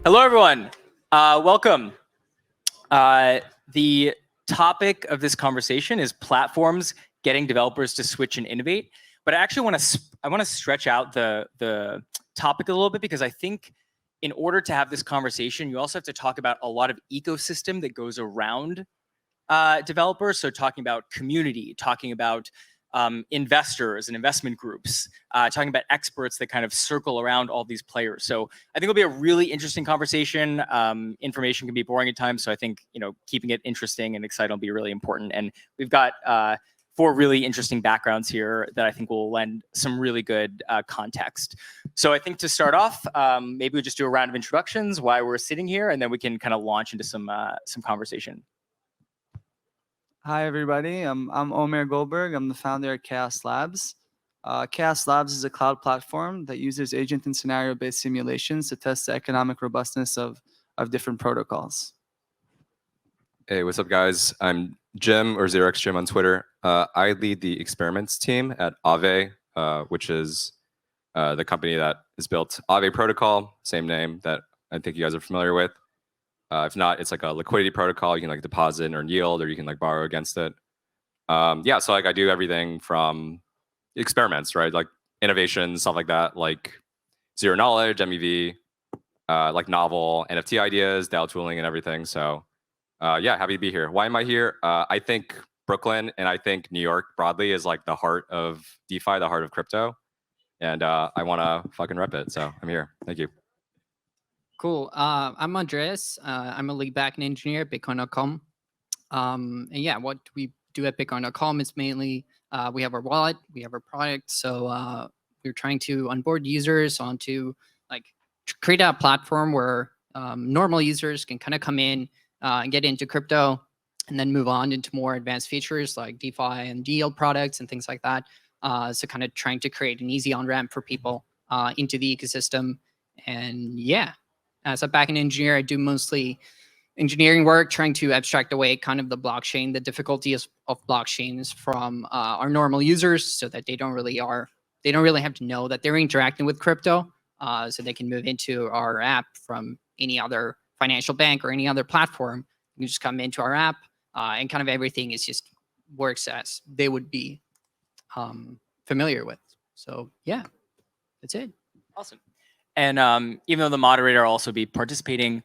Hello, everyone. Welcome. The topic of this conversation is platforms getting developers to switch and innovate. But I actually want to stretch out the topic a little bit, because I think in order to have this conversation, you also have to talk about a lot of ecosystem that goes around developers. So talking about community, talking about investors and investment groups, talking about experts that kind of circle around all these players. So I think it'll be a really interesting conversation. Information can be boring at times, so I think keeping it interesting and exciting will be really important. And we've got 4 really interesting backgrounds here that I think will lend some really good context. So I think to start off, maybe we just do a round of introductions, why we're sitting here, and then we can kind of launch into some conversation. Hi, everybody. I'm Omer Goldberg. I'm the founder at Chaos Labs. Chaos Labs is a cloud platform that uses agent and scenario-based simulations to test the economic robustness of different protocols. Hey, what's up, guys? I'm Jim, or ZeroXJim on Twitter. I lead the experiments team at INNOVATE, which is the company that has built INNOVATE protocol, same name that I think you guys are familiar with. If not, it's like a liquidity protocol. You can like deposit and earn yield, or you can like borrow against it. Yeah, so like I do everything from experiments, right? Like innovation, stuff like that, like zero knowledge, MEV, like novel NFT ideas, DAO tooling, and everything. So yeah, happy to be here. Why am I here? I think Brooklyn and I think New York broadly is like the heart of DeFi, the heart of crypto. And I want to fucking rep it. So I'm here. Thank you. Cool. I'm Andreas. I'm a lead backend engineer at Bitcoin.com. And yeah, what we do at Bitcoin.com is mainly we have our wallet, we have our product. So we're trying to onboard users onto create a platform where normal users can kind of come in and get into crypto, and then move on into more advanced features like DeFi and yield products and things like that. So kind of trying to create an easy on-ramp for people into the ecosystem. And yeah. As a backend engineer, I do mostly engineering work, trying to abstract away kind of the blockchain, the difficulty of blockchains from our normal users, so that they don't really have to know that they're interacting with crypto, so they can move into our app from any other financial bank or any other platform. You just come into our app, and kind of everything is just works as they would be familiar with. So yeah, that's it. Awesome. And even though the moderator will also be participating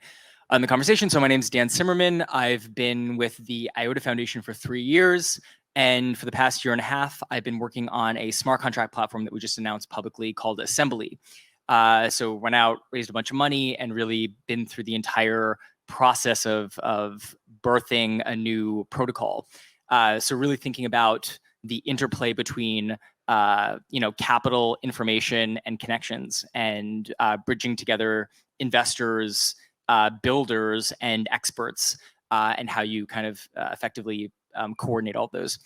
in the conversation, so my name is Dan Zimmerman. I've been with the IOTA Foundation for 3 years. And for the past year and a half, I've been working on a smart contract platform that we just announced publicly called Assembly. So went out, raised a bunch of money, and really been through the entire process of birthing a new protocol. So really thinking about the interplay between capital, information, and connections, and bridging together investors, builders, and experts, and how you kind of effectively coordinate all of those.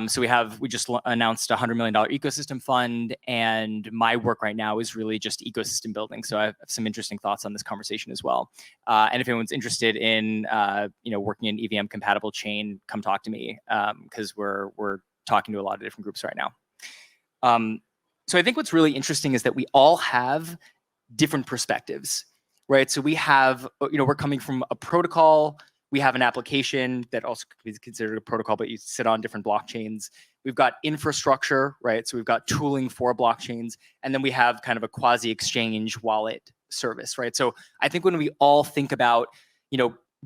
So we just announced a $100 million ecosystem fund, and my work right now is really just ecosystem building. So I have some interesting thoughts on this conversation as well. And if anyone's interested in working in EVM compatible chain, come talk to me, because we're talking to a lot of different groups right now. So I think what's really interesting is that we all have different perspectives, right? So we have, we're coming from a protocol. We have an application that also could be considered a protocol, but you sit on different blockchains. We've got infrastructure, right? So we've got tooling for blockchains. And then we have kind of a quasi-exchange wallet service, right? So I think when we all think about,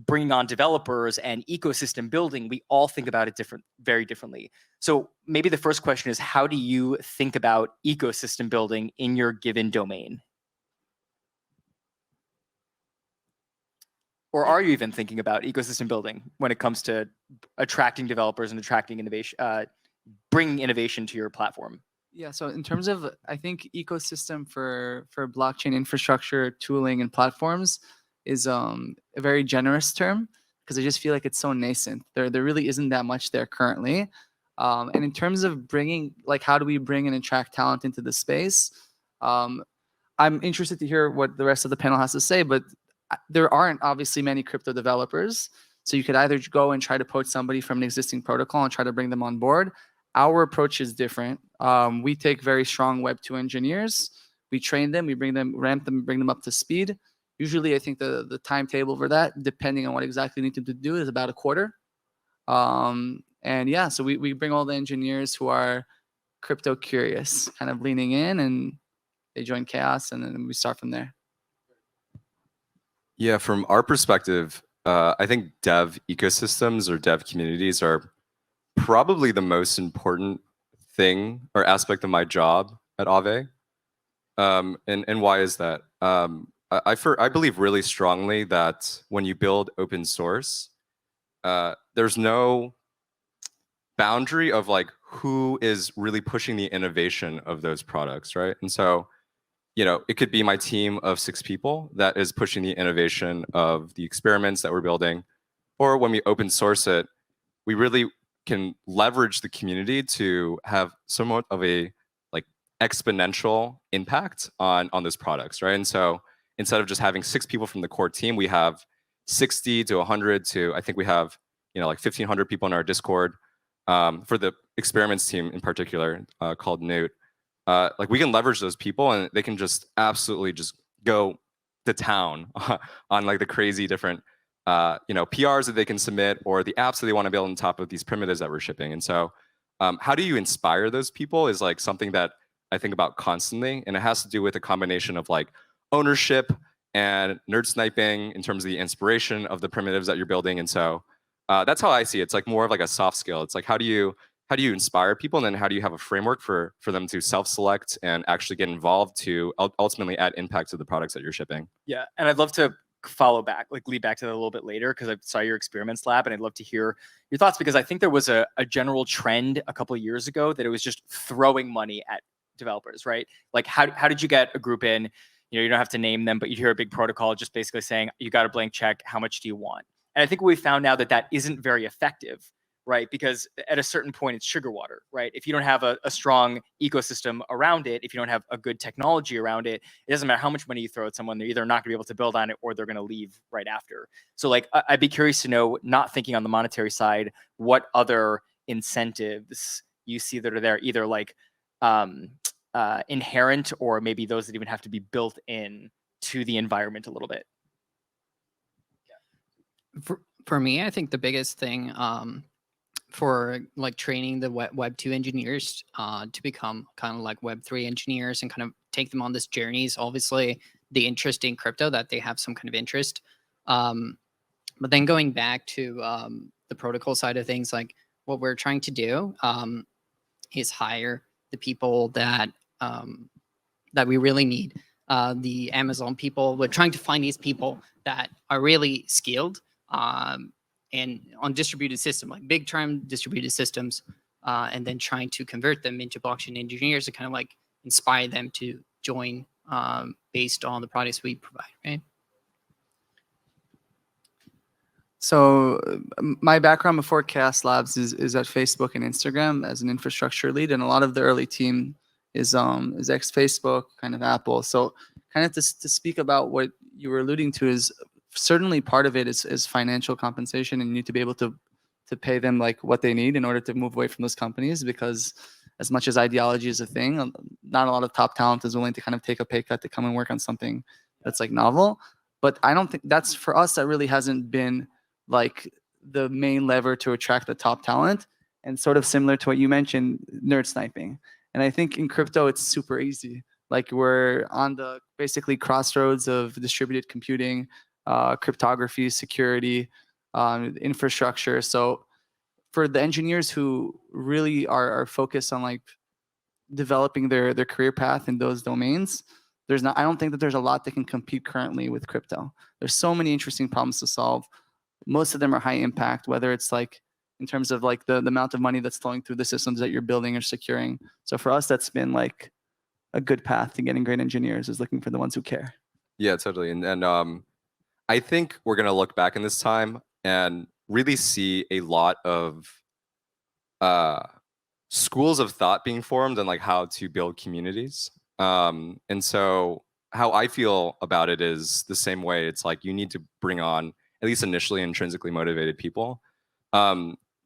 bringing on developers and ecosystem building, we all think about it very differently. So maybe the first question is, how do you think about ecosystem building in your given domain? Or are you even thinking about ecosystem building when it comes to attracting developers and attracting innovation, bringing innovation to your platform? Yeah, so in terms of, I think ecosystem for blockchain infrastructure, tooling, and platforms is a very generous term, because I just feel like it's so nascent. There really isn't that much there currently. And in terms of bringing, how do we bring and attract talent into the space? I'm interested to hear what the rest of the panel has to say, but there aren't obviously many crypto developers. So you could either go and try to poach somebody from an existing protocol and try to bring them on board. Our approach is different. We take very strong Web2 engineers. We train them, we bring them, ramp them, bring them up to speed. Usually, I think the timetable for that, depending on what exactly you need to do, is about a quarter. And yeah, so we bring all the engineers who are crypto curious, kind of leaning in, and they join Chaos, and then we start from there. Yeah, from our perspective, I think dev ecosystems or dev communities are probably the most important thing or aspect of my job at Aave. And why is that? I believe really strongly that when you build open source, there's no boundary of like who is really pushing the innovation of those products, right? And so, you know, it could be my team of 6 people that is pushing the innovation of the experiments that we're building, or when we open source it, we really can leverage the community to have somewhat of a like exponential impact on those products, right? And so instead of just having 6 people from the core team, we have 60 to 100 to, I think we have, you know, like 1,500 people in our Discord. For the experiments team in particular, called Newt, like we can leverage those people and they can just absolutely just go to town on like the crazy different you know, PRs that they can submit or the apps that they want to build on top of these primitives that we're shipping. And so how do you inspire those people is like something that I think about constantly. And it has to do with a combination of like ownership and nerd sniping in terms of the inspiration of the primitives that you're building. And so that's how I see it. It's like more of like a soft skill. It's like how do you inspire people, and then how do you have a framework for them to self-select and actually get involved to ultimately add impact to the products that you're shipping? Yeah, and I'd love to follow back, like lead back to that a little bit later, because I saw your experiments lab, and I'd love to hear your thoughts, because I think there was a general trend a couple of years ago that it was just throwing money at developers, right? Like how did you get a group in? You know, you don't have to name them, but you'd hear a big protocol just basically saying, you got a blank check, how much do you want? And I think we found now that isn't very effective, right? Because at a certain point, it's sugar water, right? If you don't have a strong ecosystem around it, if you don't have a good technology around it, it doesn't matter how much money you throw at someone, they're either not gonna be able to build on it or they're gonna leave right after. So like, I'd be curious to know, not thinking on the monetary side, what other incentives you see that are there, either like inherent or maybe those that even have to be built in to the environment a little bit. For me, I think the biggest thing for like training the web 2 engineers to become kind of like web 3 engineers and kind of take them on this journey is obviously the interest in crypto, that they have some kind of interest. But then going back to the protocol side of things, like what we're trying to do is hire the people that that we really need. The Amazon people, we're trying to find these people that are really skilled and on distributed system, like big term distributed systems, and then trying to convert them into blockchain engineers to kind of like inspire them to join based on the products we provide, right? So my background before Chaos Labs is at Facebook and Instagram as an infrastructure lead, and a lot of the early team is ex-Facebook, kind of Apple. So kind of to speak about what you were alluding to is certainly part of it is financial compensation, and you need to be able to pay them like what they need in order to move away from those companies, because as much as ideology is a thing, not a lot of top talent is willing to kind of take a pay cut to come and work on something that's like novel. But I don't think that's, for us, that really hasn't been like the main lever to attract the top talent, and sort of similar to what you mentioned, nerd sniping. And I think in crypto, it's super easy. Like we're on the basically crossroads of distributed computing, cryptography, security, infrastructure. So for the engineers who really are focused on like developing their career path in those domains, I don't think that there's a lot that can compete currently with crypto. There's so many interesting problems to solve. Most of them are high impact, whether it's like in terms of like the amount of money that's flowing through the systems that you're building or securing. So for us, that's been like a good path to getting great engineers, is looking for the ones who care. Yeah, totally. And I think we're going to look back in this time and really see a lot of schools of thought being formed on like how to build communities. And so how I feel about it is the same way. It's like you need to bring on, at least initially, intrinsically motivated people.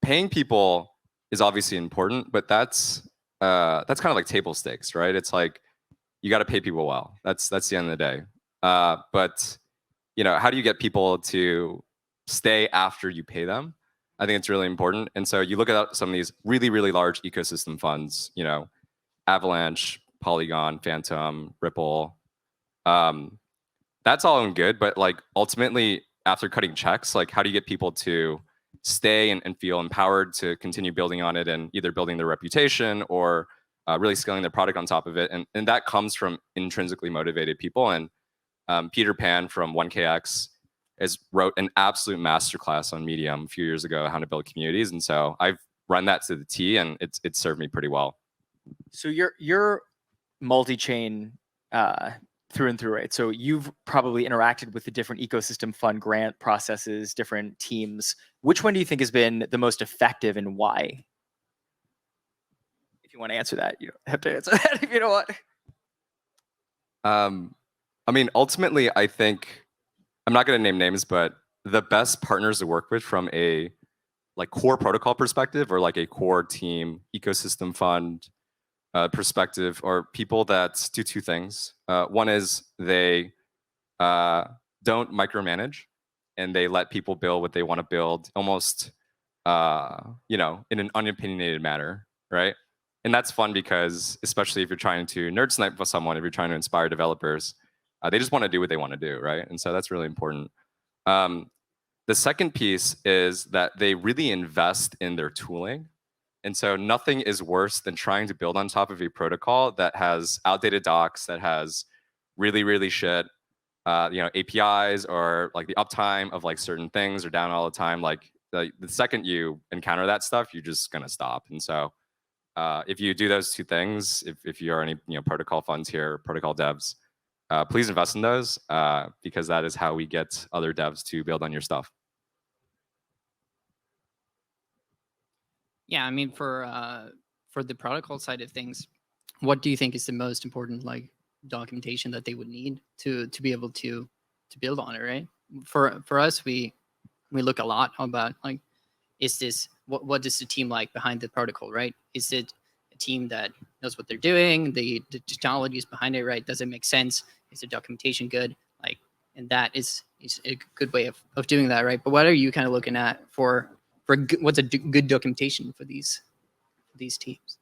Paying people is obviously important, but that's kind of like table stakes, right? It's like you got to pay people well. That's the end of the day. But how do you get people to stay after you pay them? I think it's really important. And so you look at some of these really, really large ecosystem funds, Avalanche, Polygon, Phantom, Ripple. That's all good, but like ultimately, after cutting checks, like how do you get people to stay and feel empowered to continue building on it and either building their reputation or really scaling their product on top of it? And that comes from intrinsically motivated people. And Peter Pan from 1KX wrote an absolute masterclass on Medium a few years ago, how to build communities. And so I've run that to the T, and it's served me pretty well. So you're multi-chain through and through, right? So you've probably interacted with the different ecosystem fund grant processes, different teams. Which one do you think has been the most effective, and why? If you want to answer that, you don't have to answer that if you don't want. I mean, ultimately, I think I'm not going to name names, but the best partners to work with from a like core protocol perspective or like a core team ecosystem fund perspective are people that do two things. One is they don't micromanage, and they let people build what they want to build, almost in an unopinionated manner, right? And that's fun because, especially if you're trying to nerd snipe with someone, if you're trying to inspire developers, they just want to do what they want to do, right? And so that's really important. The second piece is that they really invest in their tooling. And so nothing is worse than trying to build on top of a protocol that has outdated docs, that has really, really shit, APIs, or like the uptime of like certain things are down all the time. Like the second you encounter that stuff, you're just gonna stop. And so if you do those two things, if you are any protocol funds here, protocol devs, please invest in those because that is how we get other devs to build on your stuff. Yeah, I mean, for the protocol side of things, what do you think is the most important like documentation that they would need to be able to build on it, right? For us, we look a lot about like, is this what is the team like behind the protocol, right? Is it a team that knows what they're doing, the technologies behind it, right? Does it make sense? Is the documentation good? Like, and that is a good way of doing that, right? But what are you kind of looking at for what's a good documentation for these teams?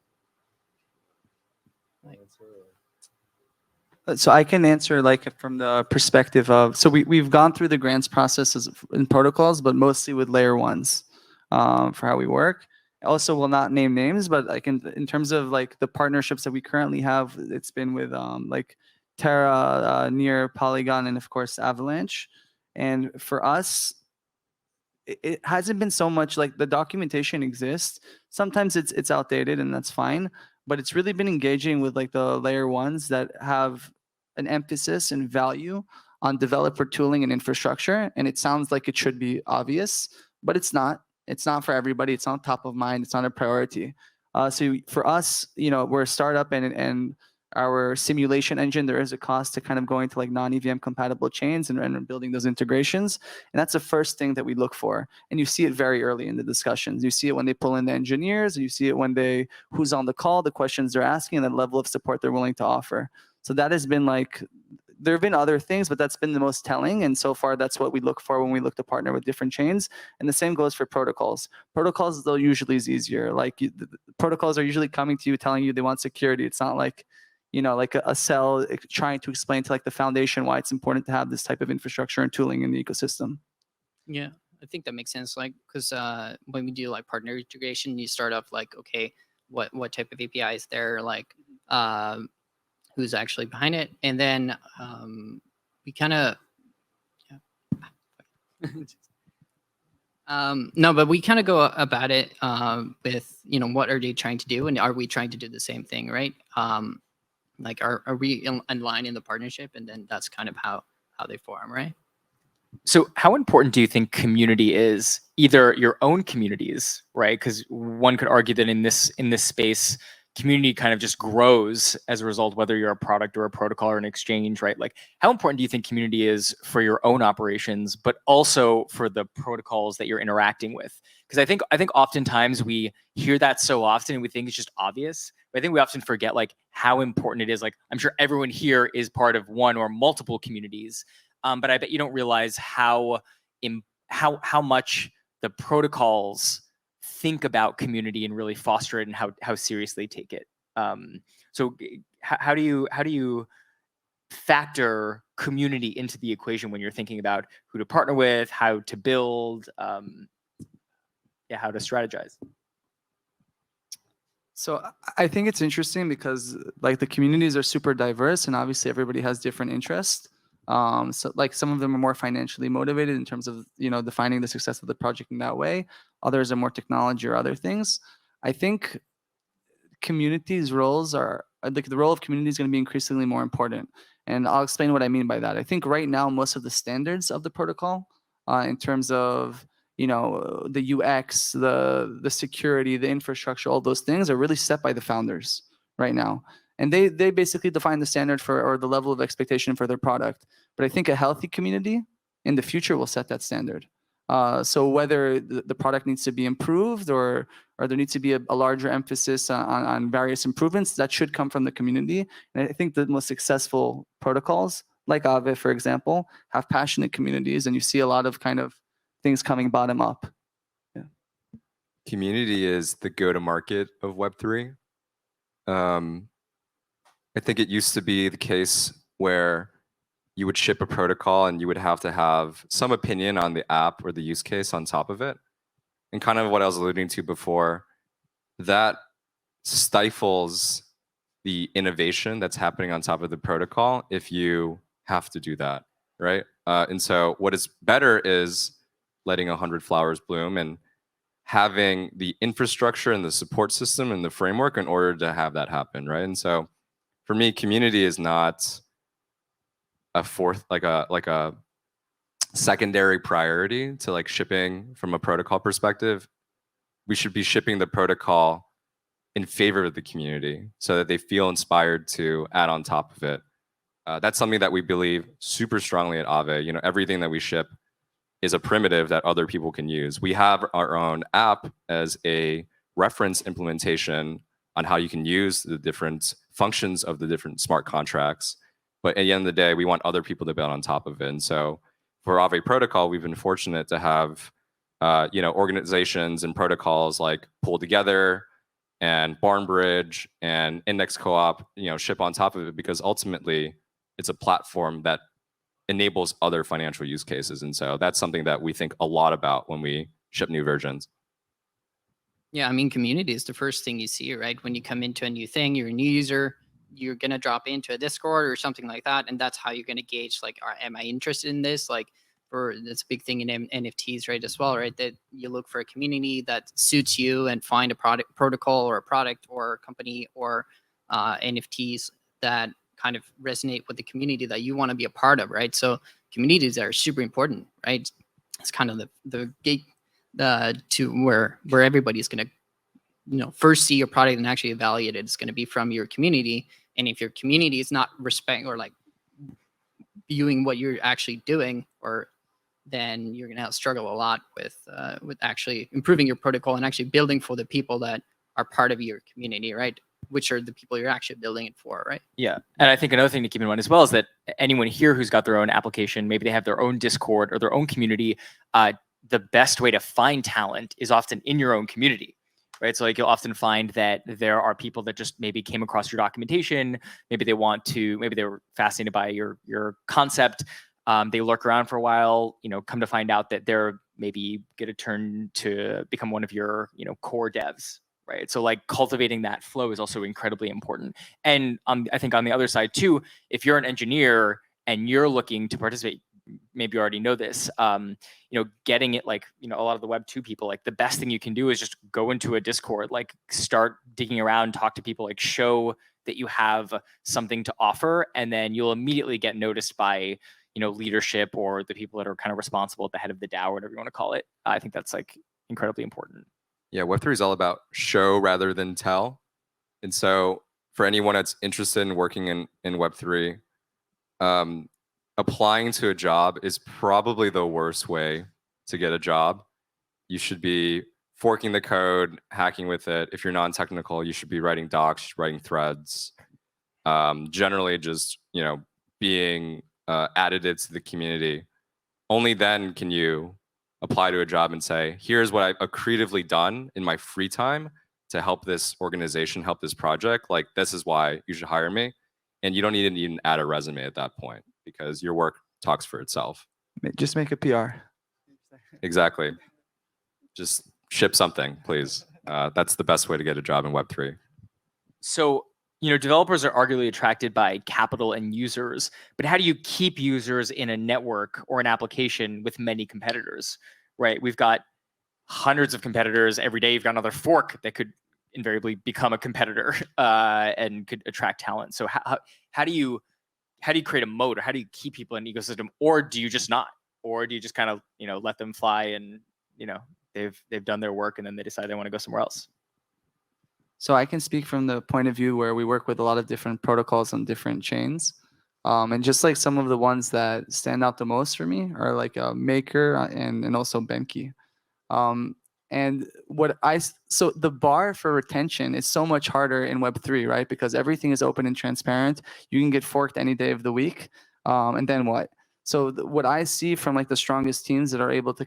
So I can answer like from the perspective of, so we've gone through the grants processes in protocols, but mostly with layer ones for how we work. Also will not name names, but like in terms of like the partnerships that we currently have, it's been with like Terra, Near, Polygon, and of course Avalanche. And for us, it hasn't been so much like the documentation exists. Sometimes it's outdated, and that's fine. But it's really been engaging with like the layer ones that have an emphasis and value on developer tooling and infrastructure. And it sounds like it should be obvious, but it's not. It's not for everybody. It's not top of mind. It's not a priority. So for us, we're a startup, and our simulation engine, there is a cost to kind of going to like non-EVM compatible chains and building those integrations. And that's the first thing that we look for. And you see it very early in the discussions. You see it when they pull in the engineers, and you see it when who's on the call, the questions they're asking, and the level of support they're willing to offer. So that has been like, there have been other things, but that's been the most telling. And so far, that's what we look for when we look to partner with different chains. And the same goes for protocols. Protocols, though, usually is easier. Like the protocols are usually coming to you, telling you they want security. It's not like, like a cell trying to explain to like the foundation why it's important to have this type of infrastructure and tooling in the ecosystem. Yeah, I think that makes sense. Like, because when we do like partner integration, you start off like, okay, what type of API is there? Like, who's actually behind it? And then we kind of, no, but we kind of go about it with, what are they trying to do, and are we trying to do the same thing, right? Like, are we in line in the partnership? And then that's kind of how they form, right? So how important do you think community is? Either your own communities, right? Because one could argue that in this space, community kind of just grows as a result, whether you're a product or a protocol or an exchange, right? Like, how important do you think community is for your own operations, but also for the protocols that you're interacting with? Because I think oftentimes we hear that so often and we think it's just obvious, but I think we often forget like how important it is. Like, I'm sure everyone here is part of one or multiple communities. but I bet you don't realize how much the protocols think about community and really foster it, and how seriously they take it. So how do you factor community into the equation when you're thinking about who to partner with, how to build, how to strategize? So I think it's interesting because like the communities are super diverse, and obviously everybody has different interests. So like some of them are more financially motivated in terms of, you know, defining the success of the project in that way. Others are more technology or other things. I think communities' roles are like the role of community is going to be increasingly more important. And I'll explain what I mean by that. I think right now most of the standards of the protocol, in terms of, you know, the UX, the security, the infrastructure, all those things are really set by the founders right now. And they basically define the standard for, or the level of expectation for their product. But I think a healthy community in the future will set that standard. So whether the product needs to be improved or there needs to be a larger emphasis on various improvements, that should come from the community. And I think the most successful protocols, like Aave, for example, have passionate communities, and you see a lot of kind of things coming bottom up. Yeah. Community is the go-to-market of Web3. I think it used to be the case where you would ship a protocol and you would have to have some opinion on the app or the use case on top of it. And kind of what I was alluding to before, that stifles the innovation that's happening on top of the protocol if you have to do that, right? And so what is better is letting 100 flowers bloom and having the infrastructure and the support system and the framework in order to have that happen, right? And so for me, community is not a fourth, like a secondary priority to like shipping from a protocol perspective. We should be shipping the protocol in favor of the community so that they feel inspired to add on top of it. That's something that we believe super strongly at Aave. You know, everything that we ship is a primitive that other people can use. We have our own app as a reference implementation on how you can use the different functions of the different smart contracts. But at the end of the day, we want other people to build on top of it. And so for Aave protocol, we've been fortunate to have organizations and protocols like Pull Together and Barnbridge and Index Co-op, ship on top of it, because ultimately it's a platform that enables other financial use cases. And so that's something that we think a lot about when we ship new versions. Yeah, I mean, community is the first thing you see, right? When you come into a new thing, you're a new user, you're going to drop into a Discord or something like that. And that's how you're going to gauge, like, am I interested in this? Like, that's a big thing in NFTs, right, as well, right? That you look for a community that suits you and find a protocol or a product or a company or NFTs that kind of resonate with the community that you want to be a part of, right? So communities are super important, right? It's kind of the gate to where everybody's going to, first see your product and actually evaluate it. It's going to be from your community. And if your community is not respect or like viewing what you're actually doing, or then you're going to struggle a lot with actually improving your protocol and actually building for the people that are part of your community, right? Which are the people you're actually building it for, right? Yeah. And I think another thing to keep in mind as well is that anyone here who's got their own application, maybe they have their own Discord or their own community, the best way to find talent is often in your own community, right? So like you'll often find that there are people that just maybe came across your documentation. Maybe they were fascinated by your concept. They lurk around for a while, come to find out that they're maybe get a turn to become one of your, core devs, right? So like cultivating that flow is also incredibly important. And I think on the other side too, if you're an engineer and you're looking to participate, maybe you already know this, getting it, like, a lot of the Web 2 people, like the best thing you can do is just go into a Discord, like start digging around, talk to people, like show that you have something to offer, and then you'll immediately get noticed by, leadership or the people that are kind of responsible at the head of the DAO, whatever you want to call it. I think that's like incredibly important. Yeah, Web3 is all about show rather than tell. And so for anyone that's interested in working in Web3, applying to a job is probably the worst way to get a job. You should be forking the code, hacking with it. If you're non-technical, you should be writing docs, writing threads. Generally just, being additive to the community, only then can you apply to a job and say, here's what I've creatively done in my free time to help this organization, help this project. Like, this is why you should hire me. And you don't need to even add a resume at that point because your work talks for itself. Just make a PR. Exactly. Just ship something, please. That's the best way to get a job in Web3. So, developers are arguably attracted by capital and users, but how do you keep users in a network or an application with many competitors, right? We've got hundreds of competitors every day. You've got another fork that could invariably become a competitor and could attract talent. So how do you create a moat, or how do you keep people in the ecosystem, or do you just not, or do you just kind of let them fly and they've done their work and then they decide they want to go somewhere else? So I can speak from the point of view where we work with a lot of different protocols on different chains. And just like some of the ones that stand out the most for me are like Maker and also Benki. And so the bar for retention is so much harder in Web3, right? Because everything is open and transparent. You can get forked any day of the week. And then what? So what I see from like the strongest teams that are able to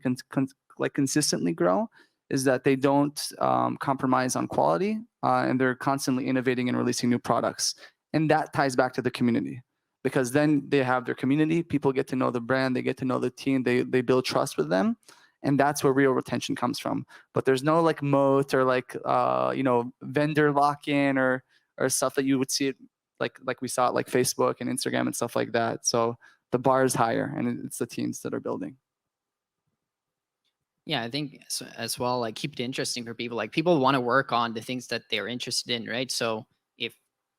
consistently grow is that they don't compromise on quality, and they're constantly innovating and releasing new products. And that ties back to the community, because then they have their community, people get to know the brand, they get to know the team, they build trust with them. And that's where real retention comes from. But there's no like moat or like, vendor lock-in or stuff that you would see it like we saw it like Facebook and Instagram and stuff like that. So the bar is higher, and it's the teams that are building. Yeah, I think as well, like, keep it interesting for people. Like, people want to work on the things that they're interested in, right? So if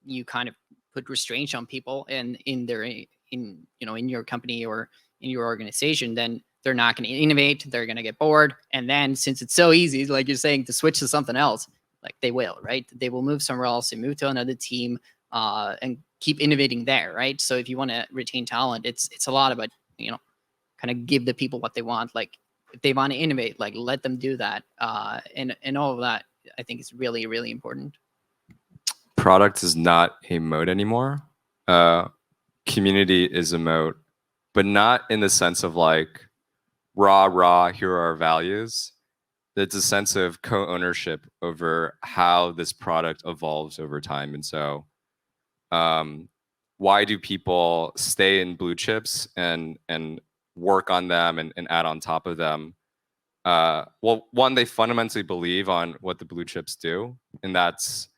you kind of put restraints on people and in your company or in your organization, then they're not going to innovate. They're going to get bored. And then since it's so easy, like you're saying, to switch to something else, like they will, right? They will move somewhere else and move to another team and keep innovating there, right? So if you want to retain talent, it's a lot about, kind of give the people what they want. Like, if they want to innovate, like, let them do that. And all of that, I think, is really, really important. Product is not a moat anymore. Community is a moat, but not in the sense of like, rah, here are our values. It's a sense of co-ownership over how this product evolves over time. And so why do people stay in blue chips and work on them and add on top of them? Well, one, they fundamentally believe on what the blue chips do, and that's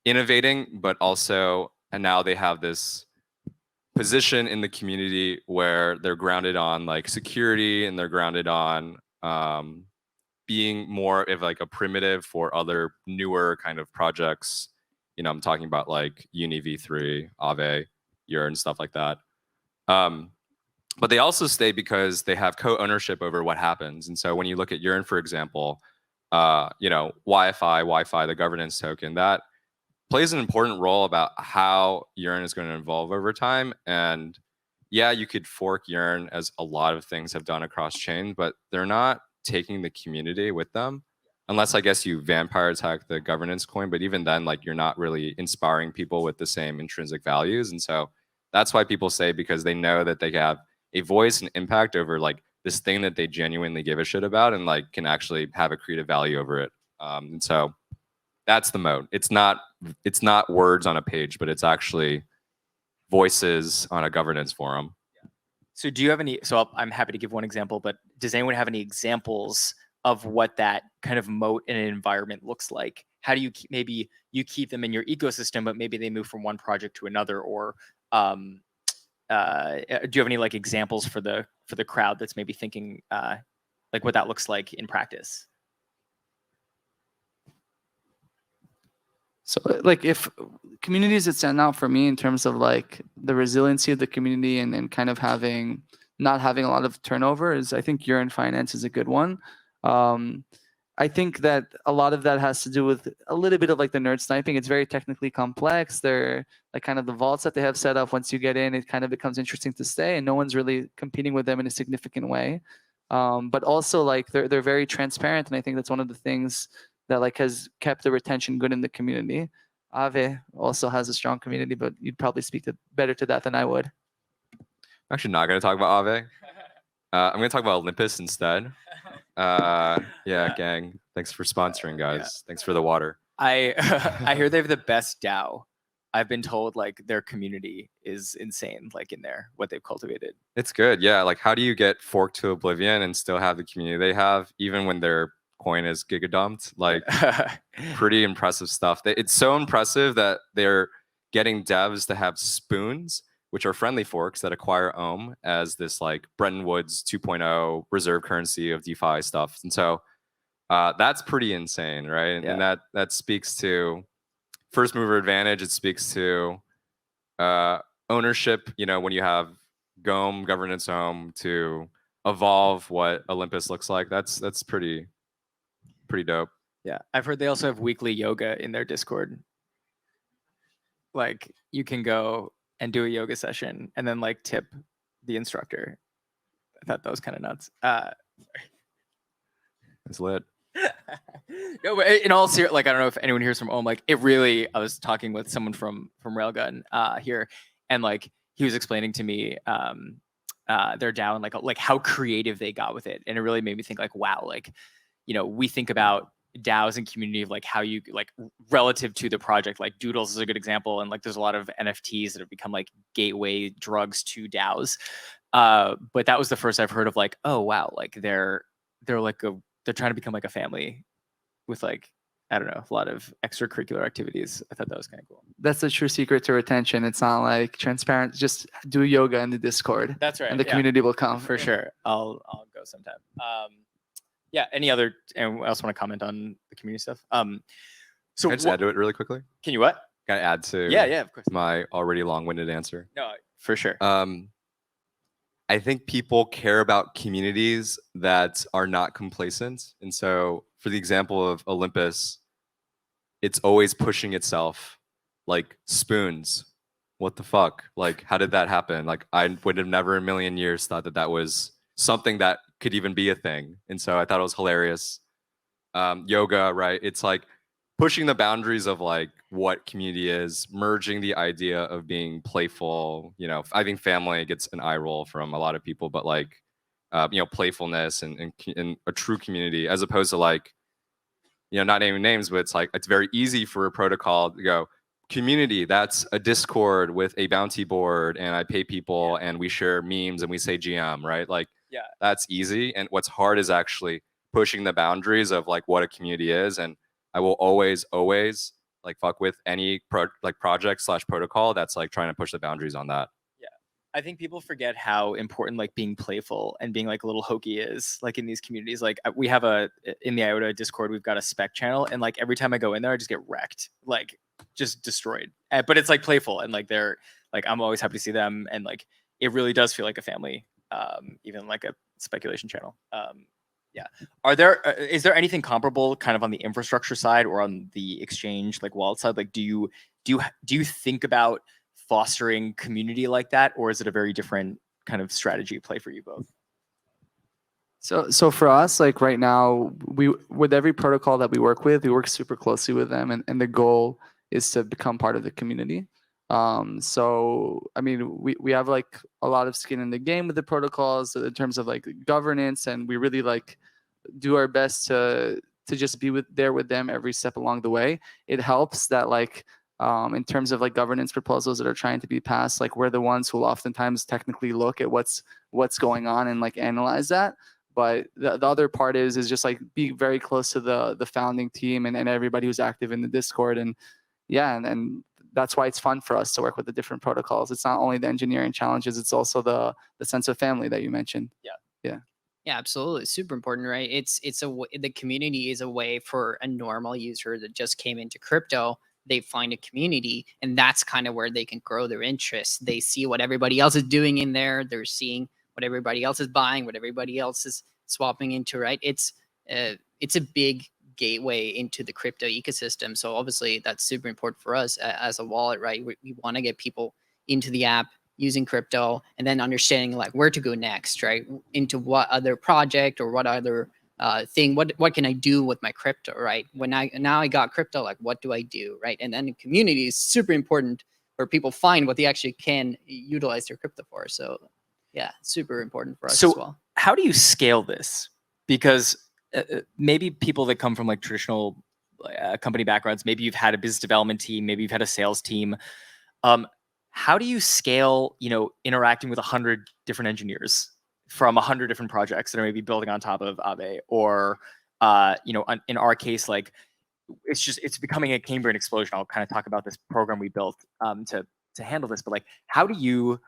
innovating, but also, and now they have this position in the community where they're grounded on like security, and they're grounded on being more of like a primitive for other newer kind of projects. I'm talking about like UniV3, Aave, Yearn, stuff like that. But they also stay because they have co-ownership over what happens. And so when you look at Yearn, for example, Wi-Fi, the governance token, that plays an important role about how Yearn is going to evolve over time. And yeah, you could fork Yearn, as a lot of things have done across chain, but they're not taking the community with them, unless I guess you vampire attack the governance coin. But even then, like, you're not really inspiring people with the same intrinsic values. And so that's why people say, because they know that they have a voice and impact over like this thing that they genuinely give a shit about, and like can actually have a creative value over it. And so that's the moat. It's not words on a page, but it's actually voices on a governance forum. So do you have any, so I'm happy to give one example, but does anyone have any examples of what that kind of moat in an environment looks like? How do you maybe you keep them in your ecosystem, but maybe they move from one project to another? Or do you have any like examples for the crowd that's maybe thinking like what that looks like in practice? So like, if communities that stand out for me in terms of like the resiliency of the community and kind of not having a lot of turnover is, I think Yearn Finance is a good one. I think that a lot of that has to do with a little bit of like the nerd sniping. It's very technically complex. They're like kind of the vaults that they have set up. Once you get in, it kind of becomes interesting to stay, and no one's really competing with them in a significant way. But also like they're very transparent, and I think that's one of the things that like has kept the retention good in the community. Aave also has a strong community, but you'd probably speak better to that than I would. I'm actually not going to talk about Aave. I'm going to talk about Olympus instead. Yeah, gang. Thanks for sponsoring, guys. Thanks for the water. I I hear they have the best DAO. I've been told like their community is insane, like in there, what they've cultivated. It's good. Yeah. Like, how do you get forked to oblivion and still have the community they have, even when their coin is gigadumped? Like, pretty impressive stuff. It's so impressive that they're getting devs to have spoons, which are friendly forks that acquire Ohm as this like Bretton Woods 2.0 reserve currency of DeFi stuff. And so that's pretty insane, right? Yeah. And that speaks to first mover advantage. It speaks to ownership. You know, when you have GOM, governance Ohm, to evolve what Olympus looks like, that's pretty dope. Yeah, I've heard they also have weekly yoga in their Discord. Like you can go and do a yoga session and then like tip the instructor. I thought that was kind of nuts. It's lit. No, but in all seriousness, like I don't know if anyone here's from Ohm. Like it really, I was talking with someone from Railgun here, and like he was explaining to me their DAO and like how creative they got with it, and it really made me think like, wow, like we think about DAOs and community of like how you like relative to the project. Like Doodles is a good example, and like there's a lot of NFTs that have become like gateway drugs to DAOs. But that was the first I've heard of like, oh wow, like they're trying to become like a family with like, I don't know, a lot of extracurricular activities. I thought that was kind of cool. That's the true secret to retention. It's not like transparent. Just do yoga in the Discord. That's right. And the community will come. For sure. I'll go sometime. Yeah. Anyone else want to comment on the community stuff? So Can I just add to it really quickly? Can you what? Can I add to Yeah, of course. my already long-winded answer? No, for sure. I think people care about communities that are not complacent. And so for the example of Olympus, it's always pushing itself like spoons. What the fuck? Like, how did that happen? Like, I would have never in a million years thought that was something that could even be a thing. And so I thought it was hilarious. Yoga, right? It's like pushing the boundaries of like what community is, merging the idea of being playful. I think family gets an eye roll from a lot of people, but like playfulness and a true community, as opposed to like not naming names, but it's like it's very easy for a protocol to go community. That's a Discord with a bounty board, and I pay people, and we share memes, and we say GM, right? Like that's easy. And what's hard is actually pushing the boundaries of like what a community is. And I will always like fuck with any project/protocol that's like trying to push the boundaries on that. Yeah. I think people forget how important like being playful and being like a little hokey is like in these communities. Like we have in the IOTA Discord, we've got a spec channel, and like every time I go in there, I just get wrecked, like just destroyed. But it's like playful, and like they're like, I'm always happy to see them, and like it really does feel like a family, even like a speculation channel. Yeah. Is there anything comparable kind of on the infrastructure side or on the exchange like wallet side? Like do you think about fostering community like that, or is it a very different kind of strategy play for you both? So for us, like right now, with every protocol that we work with, we work super closely with them, and the goal is to become part of the community. So I mean, we have like a lot of skin in the game with the protocols in terms of like governance, and we really like do our best to just be there with them every step along the way. It helps that like in terms of like governance proposals that are trying to be passed, like we're the ones who will oftentimes technically look at what's going on and like analyze that. But the other part is just like be very close to the founding team and everybody who's active in the Discord. And yeah, and that's why it's fun for us to work with the different protocols. It's not only the engineering challenges, it's also the sense of family that you mentioned. Yeah, absolutely. It's super important, right? The community is a way for a normal user that just came into crypto. They find a community, and that's kind of where they can grow their interests. They see what everybody else is doing in there. They're seeing what everybody else is buying, what everybody else is swapping into, right? It's a big gateway into the crypto ecosystem. So obviously that's super important for us as a wallet, right? We want to get people into the app using crypto, and then understanding like where to go next, right? Into what other project or what other thing, what can I do with my crypto, right? Now I got crypto, like what do I do, right? And then the community is super important where people find what they actually can utilize their crypto for. So yeah, super important for us So as well. how do you scale this? Because maybe people that come from like traditional company backgrounds, maybe you've had a business development team, maybe you've had a sales team. How do you scale, interacting with 100 different engineers from 100 different projects that are maybe building on top of Aave, or, in our case, like it's becoming a Cambrian explosion. I'll kind of talk about this program we built to handle this, but like, how do you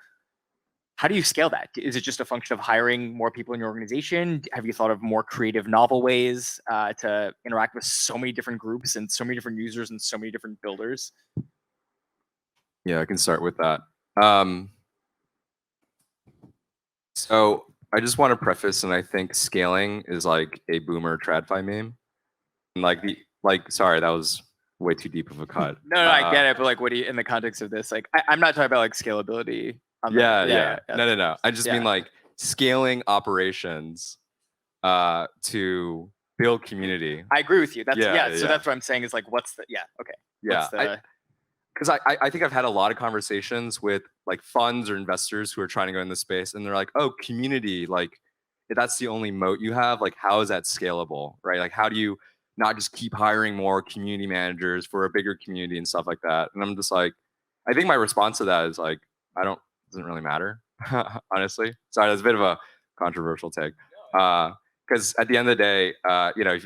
scale that? Is it just a function of hiring more people in your organization? Have you thought of more creative, novel ways to interact with so many different groups and so many different users and so many different builders? Yeah, I can start with that. So I just want to preface, and I think scaling is like a boomer TradFi meme. And sorry, that was way too deep of a cut. No, I get it, but like, what do you, in the context of this, like, I'm not talking about like scalability. Yeah. No. I just mean like scaling operations to build community. I agree with you. That's Yeah, So that's what I'm saying is like, what's the okay. Yeah. What's Because I think I've had a lot of conversations with like funds or investors who are trying to go in this space, and they're like, oh, community, like if that's the only moat you have, like how is that scalable, right? Like how do you not just keep hiring more community managers for a bigger community and stuff like that? And I'm just like, I think my response to that is like, doesn't really matter, honestly. Sorry, that's a bit of a controversial take. Because at the end of the day,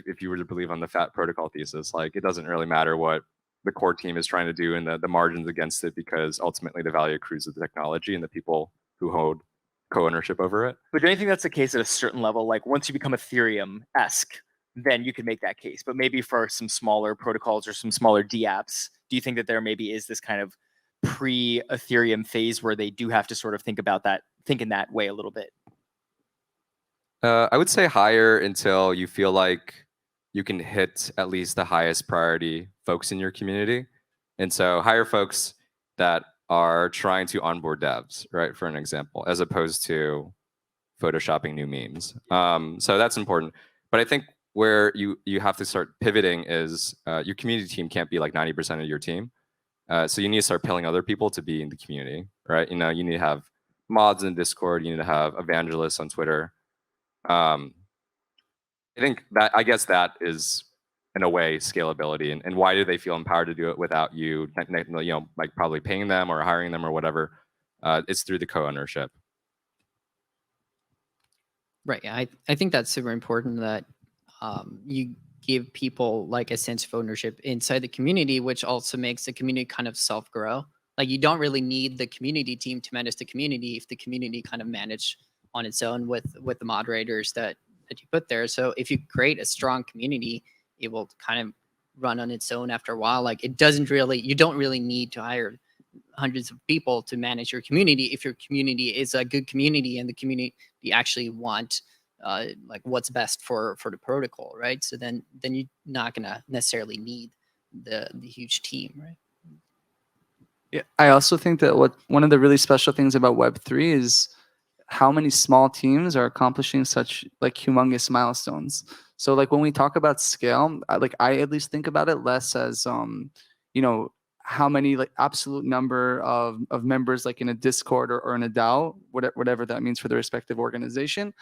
if you were to believe on the fat protocol thesis, like it doesn't really matter what the core team is trying to do and the margins against it, because ultimately the value accrues to the technology and the people who hold co-ownership over it. But do you think that's the case at a certain level? Like once you become Ethereum-esque, then you can make that case. But maybe for some smaller protocols or some smaller dApps, do you think that there maybe is this kind of pre-Ethereum phase where they do have to sort of think in that way a little bit? I would say higher until you feel like you can hit at least the highest priority folks in your community. And so hire folks that are trying to onboard devs, right, for an example, as opposed to photoshopping new memes. So that's important. But I think where you have to start pivoting is your community team can't be like 90% of your team. So you need to start pilling other people to be in the community, right? You need to have mods in Discord. You need to have evangelists on Twitter. I guess that is, in a way, scalability. And why do they feel empowered to do it without you, like probably paying them or hiring them or whatever? It's through the co-ownership. Right. Yeah, I think that's super important that you give people like a sense of ownership inside the community, which also makes the community kind of self-grow. Like you don't really need the community team to manage the community if the community kind of manage on its own with the moderators that you put there. So if you create a strong community, it will kind of run on its own after a while. Like you don't really need to hire hundreds of people to manage your community if your community is a good community and the community actually want like what's best for the protocol, right? So then you're not gonna necessarily need the huge team, right? Yeah, I also think that one of the really special things about Web3 is how many small teams are accomplishing such like humongous milestones. So like when we talk about scale, I at least think about it less as how many like absolute number of members like in a Discord or in a DAO, whatever that means for the respective organization.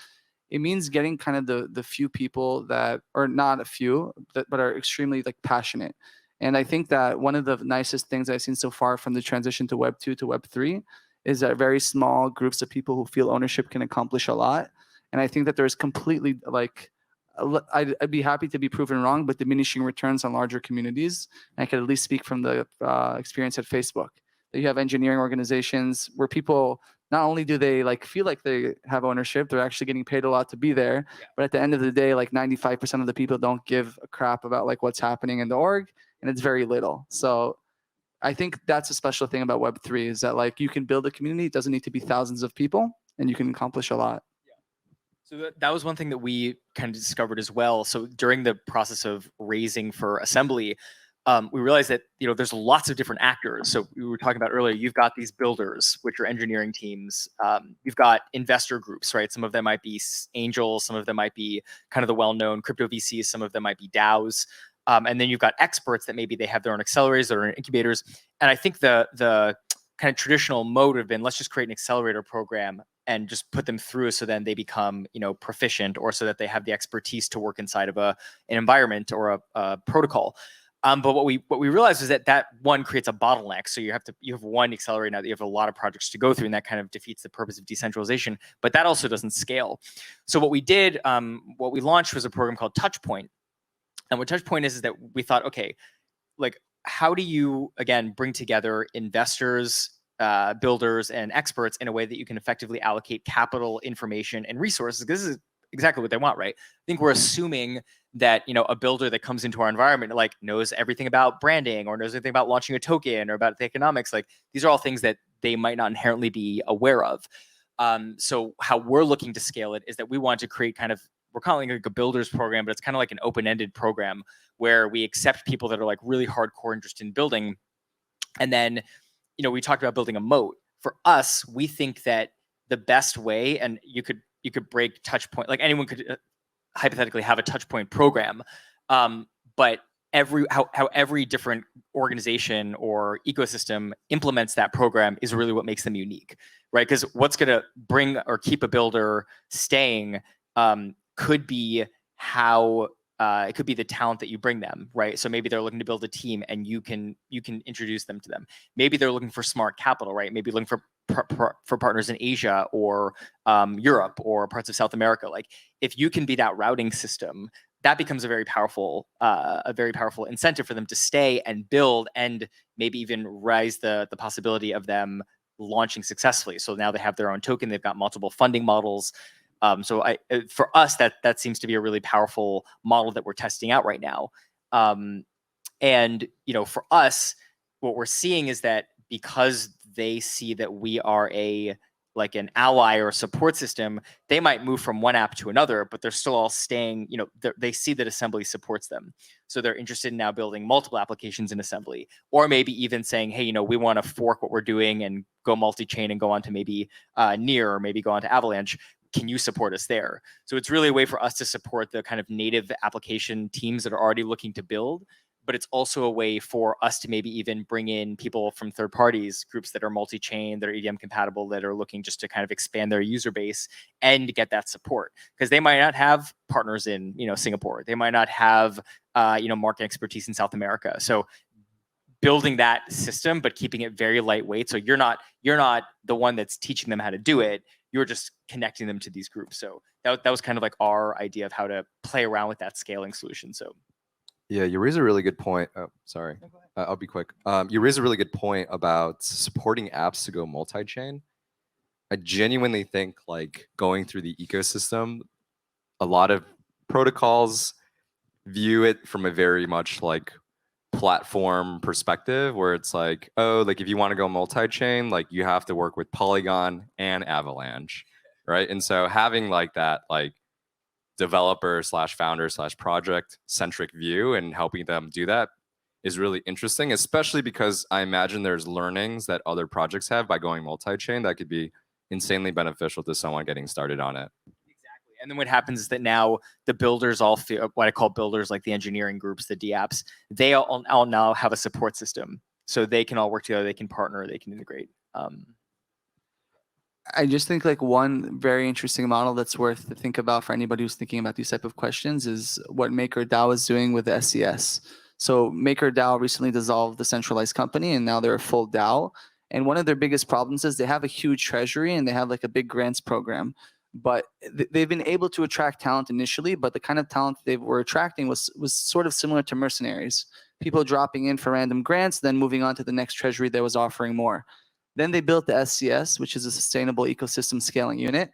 It means getting kind of the few people that are not a few, but are extremely like passionate. And I think that one of the nicest things I've seen so far from the transition to Web 2 to Web 3 is that very small groups of people who feel ownership can accomplish a lot. And I think that there's completely like, I'd be happy to be proven wrong, but diminishing returns on larger communities. And I could at least speak from the experience at Facebook. That you have engineering organizations where people, not only do they like feel like they have ownership, they're actually getting paid a lot to be there. Yeah. But at the end of the day, like 95% of the people don't give a crap about like what's happening in the org, and it's very little. So I think that's a special thing about Web3 is that like you can build a community. It doesn't need to be thousands of people, and you can accomplish a lot. So that was one thing that we kind of discovered as well. So during the process of raising for Assembly, we realized that there's lots of different actors. So we were talking about earlier, you've got these builders, which are engineering teams. You've got investor groups, right? Some of them might be angels, some of them might be kind of the well-known crypto VCs, some of them might be DAOs. And then you've got experts that maybe they have their own accelerators or incubators. And I think the kind of traditional mode have been, let's just create an accelerator program and just put them through so then they become, proficient, or so that they have the expertise to work inside of an environment or a protocol. But what we realized is that one creates a bottleneck. So you have one accelerator now that you have a lot of projects to go through, and that kind of defeats the purpose of decentralization. But that also doesn't scale. So what we did, what we launched was a program called Touchpoint. And what Touchpoint is that we thought, okay, like, how do you, again, bring together investors, builders, and experts in a way that you can effectively allocate capital, information, and resources? This is exactly what they want, right? I think we're assuming that, a builder that comes into our environment like knows everything about branding, or knows everything about launching a token, or about the economics. Like, these are all things that they might not inherently be aware of. So how we're looking to scale it is that we want to create we're calling it like a builders program, but it's kind of like an open-ended program where we accept people that are like really hardcore interested in building. And then, we talked about building a moat. For us, we think that the best way, and you could break Touchpoint, like anyone could hypothetically have a Touchpoint program, but how every different organization or ecosystem implements that program is really what makes them unique, right? Because what's going to bring or keep a builder staying could be how it could be the talent that you bring them, right? So maybe they're looking to build a team, and you can introduce them to them. Maybe they're looking for smart capital, right? Maybe looking for partners in Asia or Europe or parts of South America. Like, if you can be that routing system, that becomes a very powerful incentive for them to stay and build, and maybe even raise the possibility of them launching successfully. So now they have their own token, they've got multiple funding models. So for us, that seems to be a really powerful model that we're testing out right now. And for us, what we're seeing is that because they see that we are an ally or a support system, they might move from one app to another, but they're still all staying, they see that Assembly supports them. So they're interested in now building multiple applications in Assembly, or maybe even saying, hey, we want to fork what we're doing and go multi-chain and go on to maybe Near, or maybe go on to Avalanche. Can you support us there? So it's really a way for us to support the kind of native application teams that are already looking to build, but it's also a way for us to maybe even bring in people from third parties, groups that are multi-chain, that are EDM compatible, that are looking just to kind of expand their user base and get that support. Because they might not have partners in, Singapore. They might not have, market expertise in South America. So building that system, but keeping it very lightweight. So you're not the one that's teaching them how to do it. You're just connecting them to these groups. So that was kind of like our idea of how to play around with that scaling solution. So yeah, you raise a really good point. Oh, sorry. I'll be quick. You raise a really good point about supporting apps to go multi-chain. I genuinely think like going through the ecosystem, a lot of protocols view it from a very much like platform perspective, where it's like, oh, like if you want to go multi-chain, like you have to work with Polygon and Avalanche, right? And so having like that like developer / founder / project centric view and helping them do that is really interesting, especially because I imagine there's learnings that other projects have by going multi-chain that could be insanely beneficial to someone getting started on it. exactly. And then what happens is that now the builders all feel, what I call builders, like the engineering groups, the DApps, they all now have a support system. So they can all work together, they can partner, they can integrate. I just think like one very interesting model that's worth to think about for anybody who's thinking about these type of questions is what MakerDAO is doing with the SES. So MakerDAO recently dissolved the centralized company, and now they're a full DAO. And one of their biggest problems is they have a huge treasury and they have like a big grants program. But they've been able to attract talent initially, but the kind of talent they were attracting was sort of similar to mercenaries. People dropping in for random grants, then moving on to the next treasury that was offering more. Then they built the SCS, which is a sustainable ecosystem scaling unit.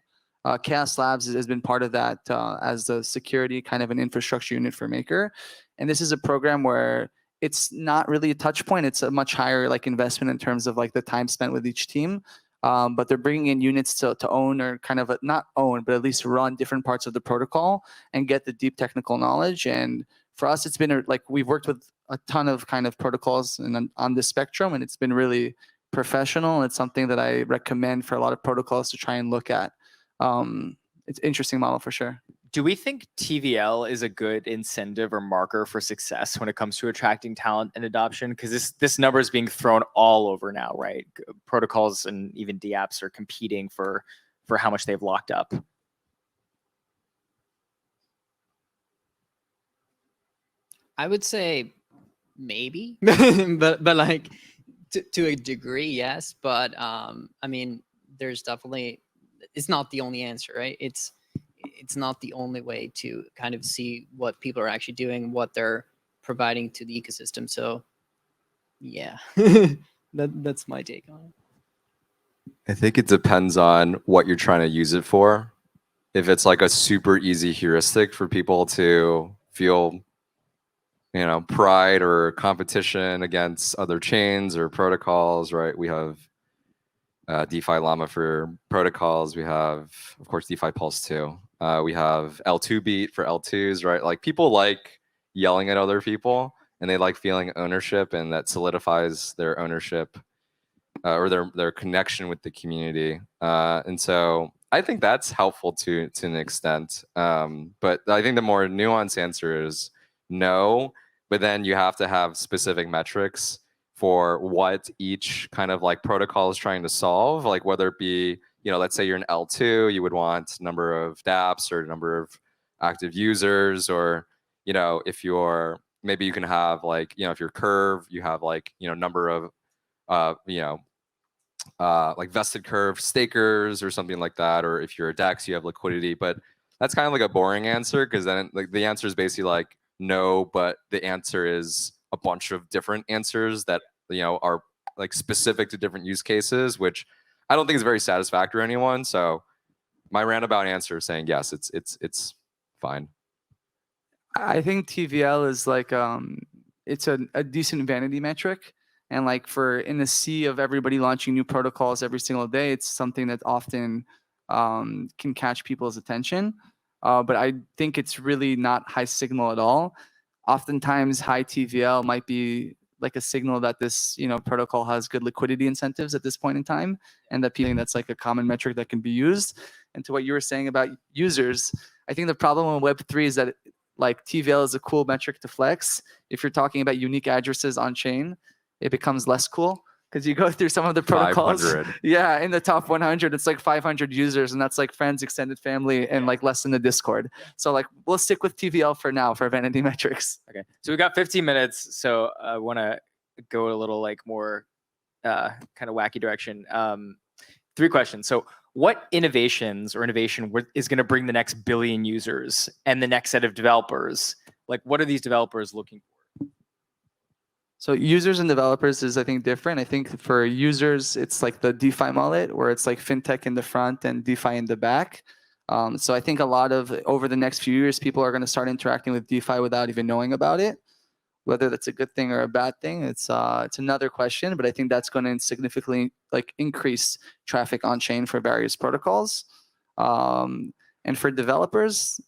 Chaos Labs has been part of that as the security kind of an infrastructure unit for Maker. And this is a program where it's not really a touch point. It's a much higher like investment in terms of like the time spent with each team. But they're bringing in units to own, or kind of not own, but at least run different parts of the protocol and get the deep technical knowledge. And for us, it's been like we've worked with a ton of kind of protocols and on this spectrum, and it's been really professional. It's something that I recommend for a lot of protocols to try and look at. It's an interesting model for sure. Do we think TVL is a good incentive or marker for success when it comes to attracting talent and adoption? Because this number is being thrown all over now, right? Protocols and even DApps are competing for for how much they've locked up? I would say maybe, but like to a degree, yes. But I mean, there's definitely, it's not the only answer, right? It's not the only way to kind of see what people are actually doing, what they're providing to the ecosystem. So yeah, that's my take on it. I think it depends on what you're trying to use it for. If it's like a super easy heuristic for people to feel, you know, pride or competition against other chains or protocols, right? We have DeFi Llama for protocols. We have, of course, DeFi Pulse too. We have L2 Beat for L2s, right? Like people like yelling at other people and they like feeling ownership, and that solidifies their ownership or their connection with the community. And so I think that's helpful to an extent. But I think the more nuanced answer is no, but then you have to have specific metrics for what each kind of like protocol is trying to solve, like whether it be, you know, let's say you're an L2, you would want number of dApps or number of active users, or, you know, if you're, maybe you can have like, you know, if you're Curve, you have like, you know, number of, you know, like vested curve stakers or something like that, or if you're a DEX, you have liquidity. But that's kind of like a boring answer, because then like the answer is basically like no, but the answer is a bunch of different answers that, you know, are like specific to different use cases, which I don't think is very satisfactory to anyone. So my roundabout answer is saying yes, it's fine. I think TVL is like it's a decent vanity metric, and like for in the sea of everybody launching new protocols every single day, it's something that often can catch people's attention. But I think it's really not high signal at all. Oftentimes, high TVL might be like a signal that this, you know, protocol has good liquidity incentives at this point in time, and that that's like a common metric that can be used. And to what you were saying about users, I think the problem in Web3 is that like TVL is a cool metric to flex. If you're talking about unique addresses on chain, it becomes less cool, because you go through some of the protocols. 500. Yeah, in the top 100, it's like 500 users, and that's like friends, extended family, and like less in the Discord. So like we'll stick with TVL for now for vanity metrics. Okay, so we got 15 minutes, so I want to go a little like more kind of wacky direction. 3 questions. So what innovations or innovation is going to bring the next billion users and the next set of developers? Like, what are these developers looking for? So users and developers is, I think, different. I think for users, it's like the DeFi mullet, where it's like fintech in the front and DeFi in the back. So I think a lot of, over the next few years, people are going to start interacting with DeFi without even knowing about it. Whether that's a good thing or a bad thing, it's another question. But I think that's going to significantly like increase traffic on chain for various protocols. And for developers,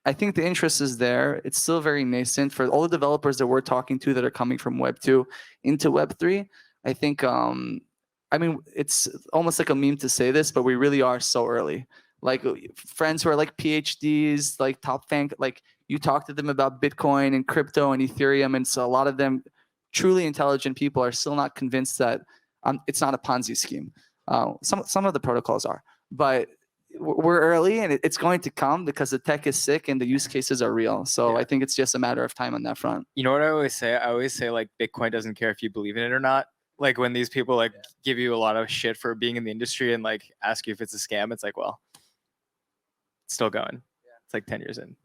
I think the interest is there. It's still very nascent. For all the developers that we're talking to that are coming from Web 2 into Web 3, I think, I mean, it's almost like a meme to say this, but we really are so early. Like friends who are like PhDs, like top fan, like you talk to them about Bitcoin and crypto and Ethereum, and so a lot of them, truly intelligent people, are still not convinced that it's not a Ponzi scheme. Some of the protocols are, but we're early, and it's going to come because the tech is sick and the use cases are real. So Yeah. I think it's just a matter of time on that front. You know what I always say? I always say like Bitcoin doesn't care if you believe in it or not. Like when these people like give you a lot of shit for being in the industry and like ask you if it's a scam, it's like, well, it's still going. It's like 10 years in.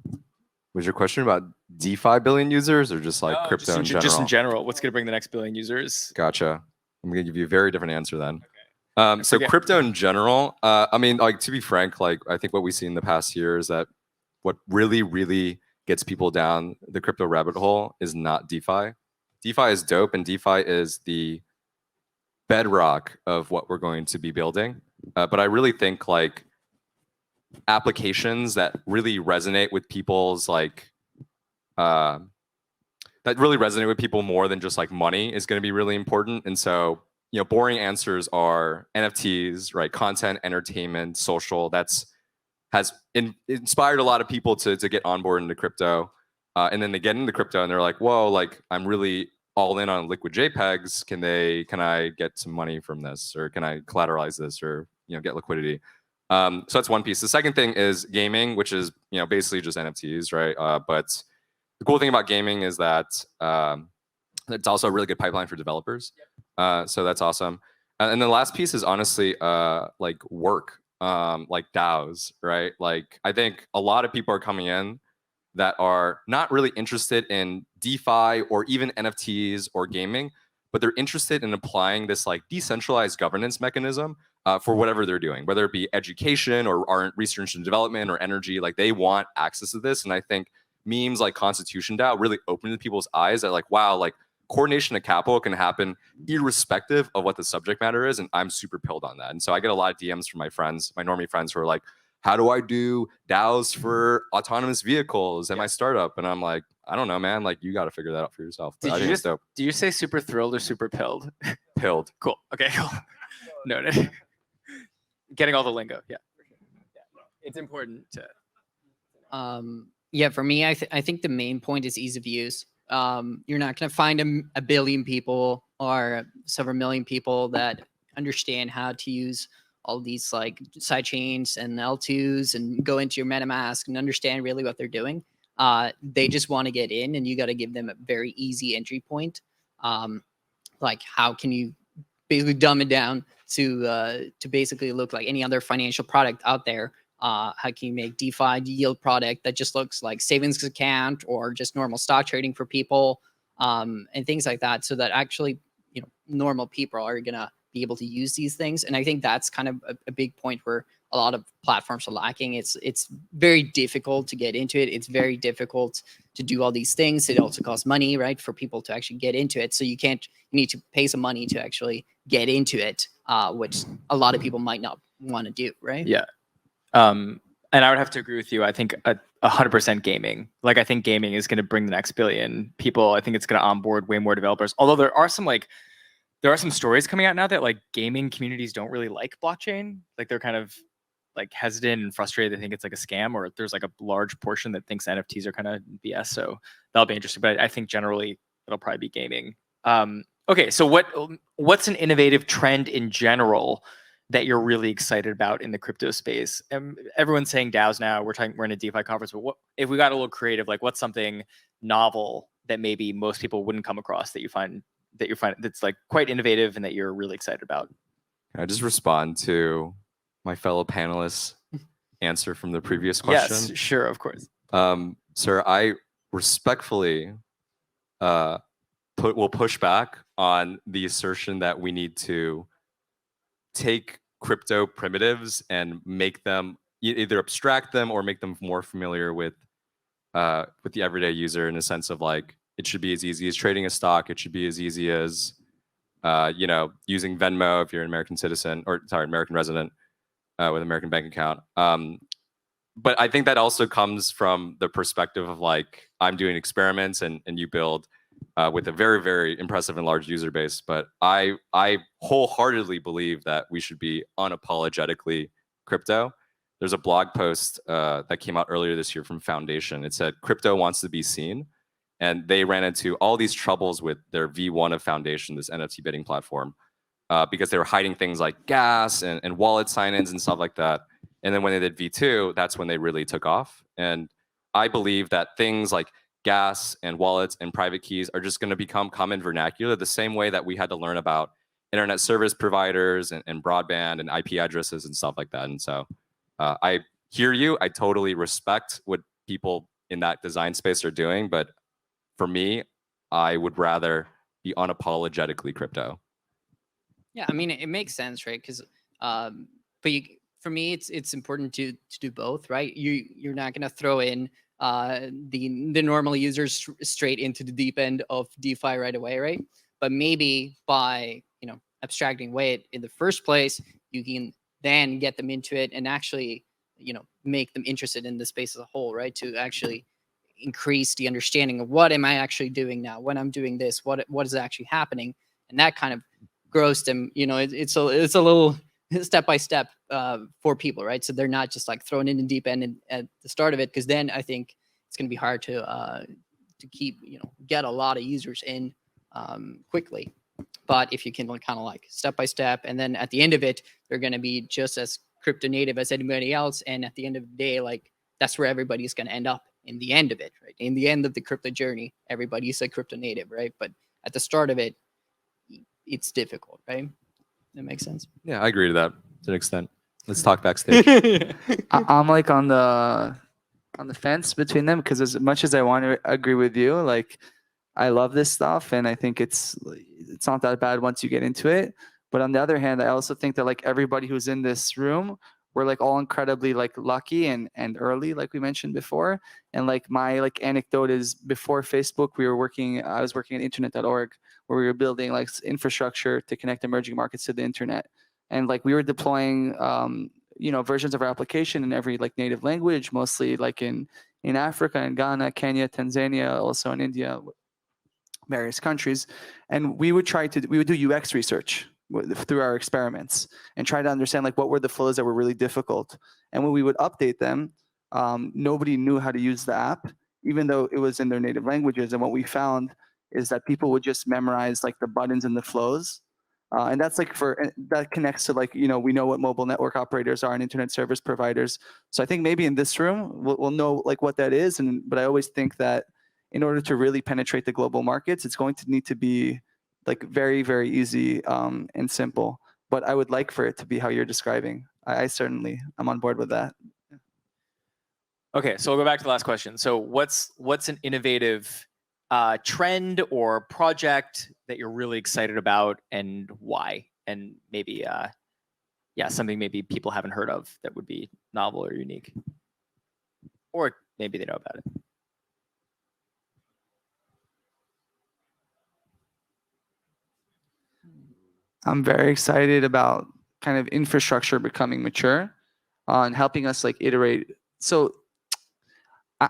Was your question about DeFi billion users or just like crypto in general? Just in general, what's going to bring the next billion users? Gotcha. I'm gonna give you a very different answer then. Okay. So crypto in general, I mean, like to be frank, like I think what we've seen in the past year is that what really, really gets people down the crypto rabbit hole is not DeFi. DeFi is dope, and DeFi is the bedrock of what we're going to be building. But I really think like applications that really resonate with people's like that really resonate with people more than just like money is going to be really important. And so, you know, boring answers are NFTs, right? Content, entertainment, social. Has inspired a lot of people to get on board into crypto. And then they get into crypto and they're like, whoa, like I'm really all in on liquid JPEGs. Can I get some money from this, or can I collateralize this, or, you know, get liquidity? So that's one piece. The second thing is gaming, which is basically just NFTs, right? But the cool thing about gaming is that it's also a really good pipeline for developers. So that's awesome. And the last piece is honestly like work, like DAOs, right? Like I think a lot of people are coming in that are not really interested in DeFi or even NFTs or gaming, but they're interested in applying this like decentralized governance mechanism for whatever they're doing, whether it be education or research and development or energy. Like they want access to this. And I think memes like Constitution DAO really opened people's eyes that like, wow, like coordination of capital can happen irrespective of what the subject matter is. And I'm super pilled on that. And so I get a lot of DMs from my friends, my normie friends who are like, how do I do DAOs for autonomous vehicles at my startup? And I'm like, I don't know, man. Like, you got to figure that out for yourself. But I think it's dope. Do you say super thrilled or super pilled? Pilled. Cool. Okay, cool. Noted. Getting all the lingo. Yeah. It's important to. Yeah, for me, I think the main point is ease of use. You're not going to find a billion people or several million people that understand how to use all these like side chains and L2s and go into your MetaMask and understand really what they're doing. They just want to get in, and you got to give them a very easy entry point. Like how can you basically dumb it down to basically look like any other financial product out there? How can you make DeFi yield product that just looks like savings account or just normal stock trading for people, and things like that, so that actually normal people are gonna be able to use these things. And I think that's kind of a big point where a lot of platforms are lacking. It's very difficult to get into it. It's very difficult to do all these things. It also costs money, right, for people to actually get into it. So you need to pay some money to actually get into it, which a lot of people might not want to do, right? Yeah. And I would have to agree with you. I think 100% gaming. Like I think gaming is going to bring the next billion people. I think it's going to onboard way more developers. Although there are some stories coming out now that like gaming communities don't really like blockchain. Like they're kind of like hesitant and frustrated. They think it's like a scam, or there's like a large portion that thinks NFTs are kind of BS. So that'll be interesting. But I think generally it'll probably be gaming. Okay, so what's an innovative trend in general that you're really excited about in the crypto space? Everyone's saying DAOs now. We're in a DeFi conference, but what if we got a little creative? Like, what's something novel that maybe most people wouldn't come across that you find that's like quite innovative and that you're really excited about? Can I just respond to my fellow panelists' answer from the previous question? Yes, sure, of course. Sir, I respectfully will push back on the assertion that we need to take crypto primitives and make them either abstract them or make them more familiar with the everyday user, in a sense of like it should be as easy as trading a stock. It should be as easy as using Venmo if you're an American citizen, or sorry, American resident with an American bank account. But I think that also comes from the perspective of like I'm doing experiments and you build with a very, very impressive and large user base. But I wholeheartedly believe that we should be unapologetically crypto. There's a blog post that came out earlier this year from Foundation. It said crypto wants to be seen. And they ran into all these troubles with their V1 of Foundation, this NFT bidding platform, because they were hiding things like gas and wallet sign-ins and stuff like that. And then when they did V2, that's when they really took off. And I believe that things like gas and wallets and private keys are just going to become common vernacular, the same way that we had to learn about internet service providers and broadband and IP addresses and stuff like that. And so I hear you. I totally respect what people in that design space are doing. But for me, I would rather be unapologetically crypto. Yeah, I mean, it makes sense, right? Because, for me, it's important to do both, right? You're not going to throw in the normal users straight into the deep end of DeFi right away, right? But maybe by abstracting away in the first place, you can then get them into it and actually make them interested in the space as a whole, right? To actually increase the understanding of what am I actually doing now when I'm doing this, what is actually happening, and that kind of grows them. It's a little step by step for people, right? So they're not just like thrown in the deep end at the start of it, because then I think it's going to be hard to keep get a lot of users in quickly. But if you can kind of like step by step, and then at the end of it, they're going to be just as crypto native as anybody else. And at the end of the day, like that's where everybody's going to end up in the end of it, right? In the end of the crypto journey, everybody's a crypto native, right? But at the start of it, it's difficult, right? That makes sense. Yeah, I agree to that to an extent. Let's talk backstage. I'm like on the fence between them, because as much as I want to agree with you, like I love this stuff and I think it's not that bad once you get into it. But on the other hand, I also think that like everybody who's in this room, we're like all incredibly like lucky and early, like we mentioned before. And like my like anecdote is, before Facebook, I was working at internet.org, where we were building like infrastructure to connect emerging markets to the internet. And like we were deploying versions of our application in every like native language, mostly like in Africa and Ghana, Kenya, Tanzania, also in India, various countries. And we would do UX research through our experiments and try to understand like what were the flows that were really difficult. And when we would update them, nobody knew how to use the app, even though it was in their native languages. And what we found is that people would just memorize like the buttons and the flows. And that's like that connects to like, we know what mobile network operators are and internet service providers. So I think maybe in this room, we'll know like what that is. But I always think that in order to really penetrate the global markets, it's going to need to be like very, very easy and simple. But I would like for it to be how you're describing. I certainly, I'm on board with that. Okay, so we'll go back to the last question. So what's an innovative trend or project that you're really excited about, and why? And maybe, something maybe people haven't heard of that would be novel or unique, or maybe they know about it. I'm very excited about kind of infrastructure becoming mature and helping us like iterate. So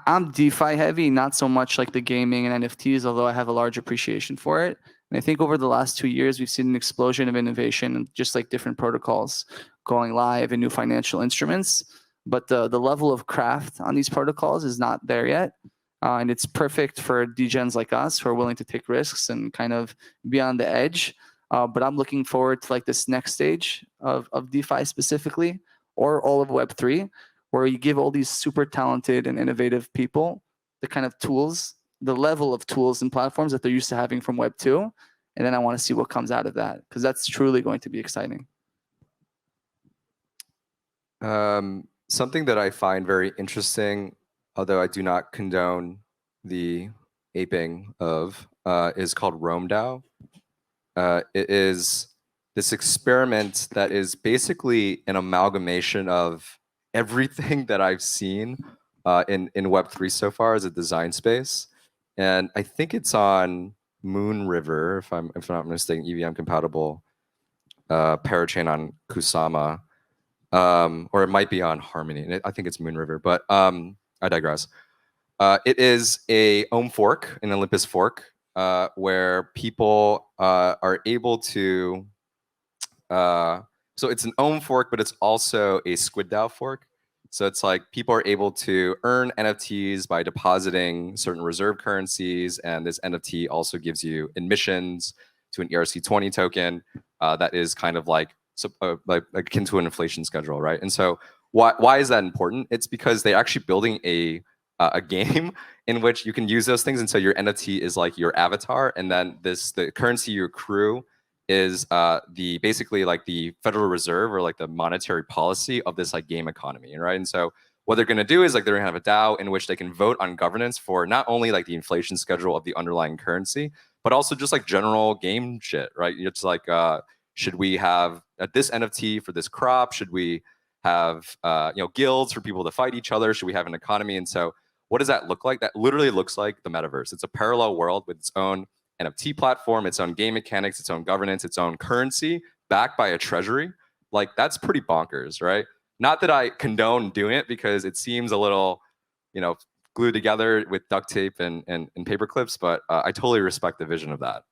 I'm DeFi heavy, not so much like the gaming and NFTs, although I have a large appreciation for it. And I think over the last 2 years, we've seen an explosion of innovation and just like different protocols going live and new financial instruments. But the level of craft on these protocols is not there yet. And it's perfect for degens like us who are willing to take risks and kind of be on the edge. But I'm looking forward to like this next stage of DeFi specifically, or all of Web3, where you give all these super talented and innovative people the kind of tools, the level of tools and platforms that they're used to having from Web 2. And then I want to see what comes out of that, because that's truly going to be exciting. Something that I find very interesting, although I do not condone the aping of, is called RoamDAO. It is this experiment that is basically an amalgamation of everything that I've seen in Web3 so far as a design space. And I think it's on Moonriver, if I'm not mistaken, EVM compatible parachain on Kusama. Or it might be on Harmony. I think it's Moonriver, but I digress. It is a Ohm fork, an Olympus fork, where people are able to, so it's an Ohm fork, but it's also a SquidDAO fork. So it's like people are able to earn NFTs by depositing certain reserve currencies, and this NFT also gives you admissions to an ERC20 token that is kind of like akin to an inflation schedule, right? And so why is that important? It's because they're actually building a game in which you can use those things, and so your NFT is like your avatar, and then the currency you accrue is basically like the Federal Reserve or like the monetary policy of this like game economy, right? And so what they're going to do is like they're going to have a DAO in which they can vote on governance for not only like the inflation schedule of the underlying currency, but also just like general game shit, right? It's like should we have this NFT for this crop? Should we have guilds for people to fight each other? Should we have an economy? And so what does that look like? That literally looks like the metaverse. It's a parallel world with its own NFT platform, its own game mechanics, its own governance, its own currency, backed by a treasury. Like, that's pretty bonkers, right? Not that I condone doing it, because it seems a little, glued together with duct tape and paper clips, but I totally respect the vision of that.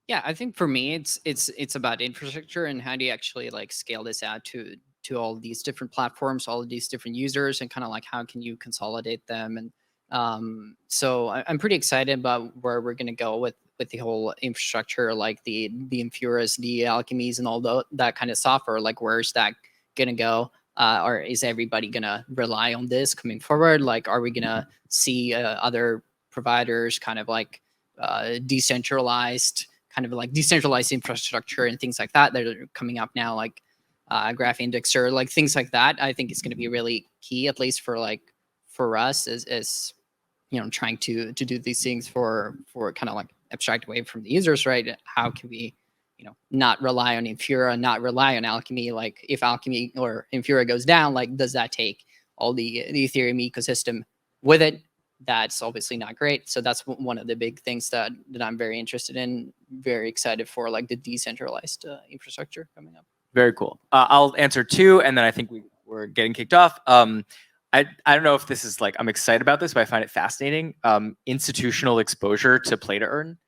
Yeah, I think for me, it's about infrastructure and how do you actually like scale this out to all these different platforms, all of these different users, and kind of like how can you consolidate them. And so I'm pretty excited about where we're going to go with the whole infrastructure, like the Infuras, the Alchemies, and all that kind of software. Like, where's that gonna go? Or is everybody gonna rely on this coming forward? Like, are we gonna see other providers kind of like decentralized infrastructure and things like that are coming up now, like Graph Indexer, like things like that? I think it's going to be really key, at least for us as trying to do these things for kind of like abstract away from the users, right? How can we not rely on Infura, not rely on Alchemy? Like, if Alchemy or Infura goes down, like, does that take all the Ethereum ecosystem with it? That's obviously not great. So that's one of the big things that I'm very interested in, very excited for, like the decentralized infrastructure coming up. Very cool. I'll answer 2, and then I think we're getting kicked off. I don't know if this is like, I'm excited about this, but I find it fascinating. Institutional exposure to play to earn.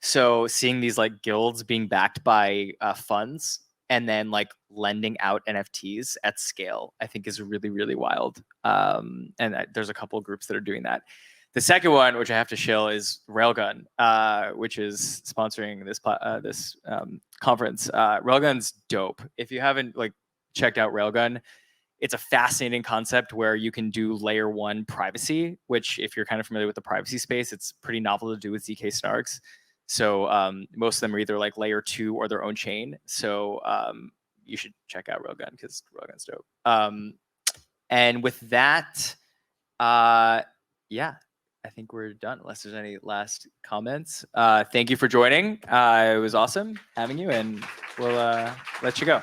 So seeing these like guilds being backed by funds and then like lending out NFTs at scale, I think is really, really wild. And there's a couple of groups that are doing that. The second one, which I have to shill, is Railgun, which is sponsoring this conference. Railgun's dope. If you haven't like checked out Railgun, it's a fascinating concept where you can do layer 1 privacy, which, if you're kind of familiar with the privacy space, it's pretty novel to do with ZK Snarks. So most of them are either like layer 2 or their own chain. So you should check out Railgun because Railgun's dope. And with that, yeah, I think we're done, unless there's any last comments. Thank you for joining. It was awesome having you, and we'll let you go.